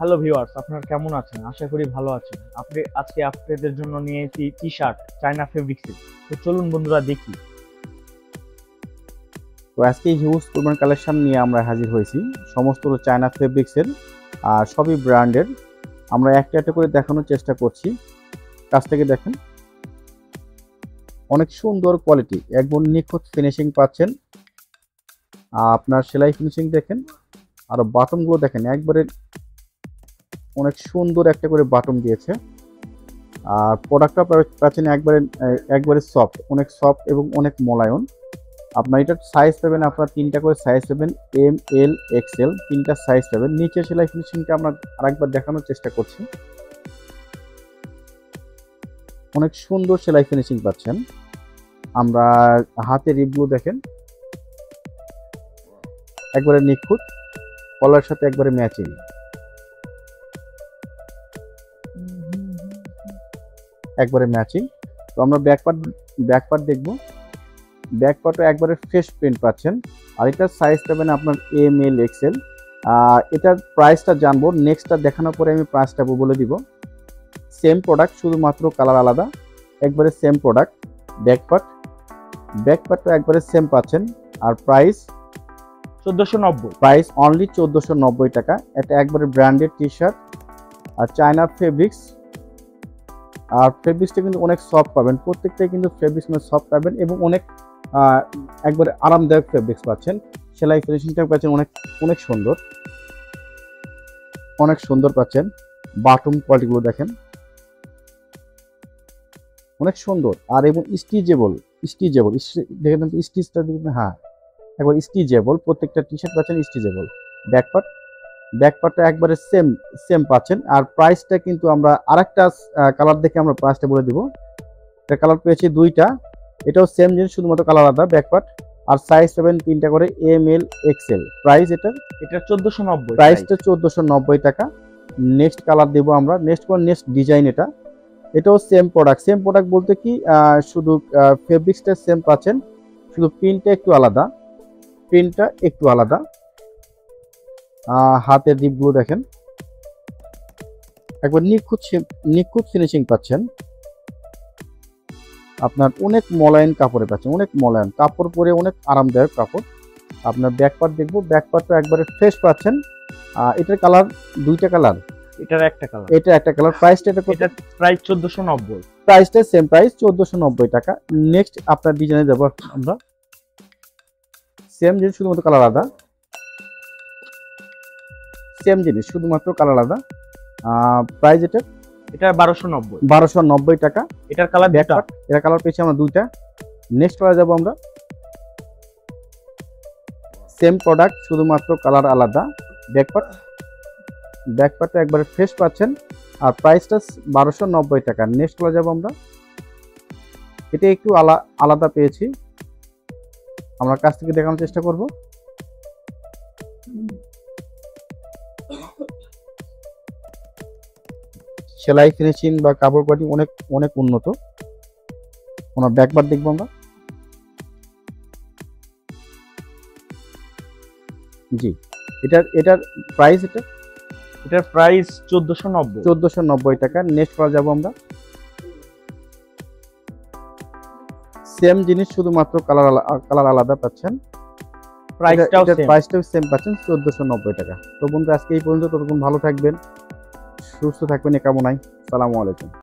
Hello viewers, আপনারা কেমন আছেন? আশা করি ভালো আছেন। আজকে আপনাদের জন্য নিয়েছি টি-শার্ট চায়না ফেব্রিক্সের। তো চলুন বন্ধুরা দেখি। তো আজকে হিউজ পরিমাণ কালেকশন নিয়ে আমরা হাজির হয়েছি। সমস্ত চায়না ফেব্রিক্সের আর সবই ব্র্যান্ডের। আমরা একটা একটা করে দেখানোর চেষ্টা করছি। কাছ থেকে দেখেন, অনেক সুন্দর কোয়ালিটি, একদম নিখুঁত ফিনিশিং পাচ্ছেন। আপনার সেলাই ফিনিশিং দেখেন, আর বাটনগুলো দেখেন, একবারে অনেক সুন্দর একটা করে বাটন দিয়েছে। আর প্রোডাক্টটা পাচ্ছেন একবারে সফট, অনেক সফট এবং অনেক মোলায়ম। আপনার এটার সাইজ পাবেন, আপনার তিনটা করে সাইজ পাবেন, এম, এল, এক্সেল, তিনটা সাইজ পাবেন। নিচে সেলাই ফিনিশিংটা আমরা আরেকবার দেখানোর চেষ্টা করছি। অনেক সুন্দর সেলাই ফিনিশিং পাচ্ছেন। আমরা হাতের রিপগুলো দেখেন, একবারে নিখুঁত, কলার সাথে একবারে ম্যাচিং, একবারে ম্যাচিং। তো আমরা ব্যাক পার্ট দেখবো। ব্যাক পার্টও একবারে ফ্রেশ প্রিন্ট পাচ্ছেন। আর এটার সাইজ পাবেন আপনার এম, এল, এক্সেল। এটার প্রাইসটা জানবো, নেক্সটটা দেখানোর পরে আমি প্রাইসটা বলে দিব। সেম প্রোডাক্ট, শুধুমাত্র কালার আলাদা, একবারে সেম প্রোডাক্ট। ব্যাকপার্টটা একবারে সেম পাচ্ছেন। আর প্রাইস 1490। প্রাইস অনলি 1490 টাকা। এটা একবারে ব্র্যান্ডেড টি শার্ট আর চায়না ফেব্রিক্স। আর ফেব্রিক্সটা কিন্তু অনেক সফট পাবেন, প্রত্যেকটাই কিন্তু ফেব্রিক্স সফট পাবেন এবং অনেক একবারে আরামদায়ক ফেব্রিক্স পাচ্ছেন। সেলাই ফিনিশিংটা পাচ্ছেন অনেক অনেক সুন্দর, অনেক সুন্দর পাচ্ছেন। বাটন কোয়ালিটিগুলো দেখেন, অনেক সুন্দর। আর এবং স্টিচেবল দেখেন, স্টিচটা দেখবেন, হ্যাঁ একবার স্টিচেবল। প্রত্যেকটা টি শার্ট পাচ্ছেন স্টিচেবল। ব্যাকপার্টটা একবারে সেম সেম পাচ্ছেন। আর প্রাইসটা কিন্তু আমরা আরেকটা কালার দেখে আমরা প্রাইসটা বলে দিব। এটা কালার পেয়েছি দুইটা, এটাও সেম জিনিস, শুধুমাত্র কালার আলাদা। ব্যাকপার্ট আর সাইজ পাবেন তিনটা করে, এম, এল, এক্সেল। প্রাইস এটা 1490, প্রাইসটা 1490 টাকা। নেক্সট কালার দেবো আমরা, নেক্সট ডিজাইন। এটাও সেম প্রোডাক্ট বলতে কি, শুধু ফেব্রিক্সটা সেম পাচ্ছেন, শুধু প্রিন্টটা একটু আলাদা। হাতের ডিপগুলো দেখেন, একবার নিখুঁত ফিনিশিং পাচ্ছেন। আপনার অনেক মোলায়েম কাপড়ে পাচ্ছেন, অনেক মোলায়েম কাপড় পরে, অনেক আরামদায়ক কাপড়। আপনার ব্যাকপার্ট দেখবো, ব্যাকপার্টটা একবারে ফ্রেশ পাচ্ছেন। এটার কালার দুইটা কালার, এটার একটা কালার, এটা একটা কালার। প্রাইসটা এটা প্রাইস 1490। প্রাইসটা সেম প্রাইস 1490 টাকা। নেক্সট আপনার ডিজাইনে যাব আমরা। সেম জিনিস, শুধুমাত্র কালার আলাদা। সেম জিনিস, শুধুমাত্র কালার আলাদা। প্রাইস এটা 1290 টাকা। এটার কালার দুটো, এটা কালার পেয়েছি আমরা দুইটা। নেক্সট কালার যাব আমরা। সেম প্রোডাক্ট, শুধুমাত্র কালার আলাদা। ব্যাকপার্টটা একবারে ফ্রেশ পাচ্ছেন। আর প্রাইসটা 1290 টাকা। নেক্সট কালার যাব আমরা। এটা একটু আলাদা পেয়েছি, আমরা কাছ থেকে দেখানোর চেষ্টা করব। সেলাই ফিনিশিং বা কাপড় কোয়ালিটি অনেক অনেক উন্নত। ওনার ব্যাকপার্ট দেখবো আমরা। জি, এটার প্রাইস এটার প্রাইস 1490 টাকা। নেক্সট কালার যাব আমরা। সেম জিনিস, শুধুমাত্র কালার আলাদা পাচ্ছেন। প্রাইসটাও সেম পাচ্ছেন, 1490 টাকা। তো বন্ধু, আজকে এই পর্যন্ত। ততক্ষণ ভালো থাকবেন, সুস্থ থাকবেন, এই কামনায়। আসসালামু আলাইকুম।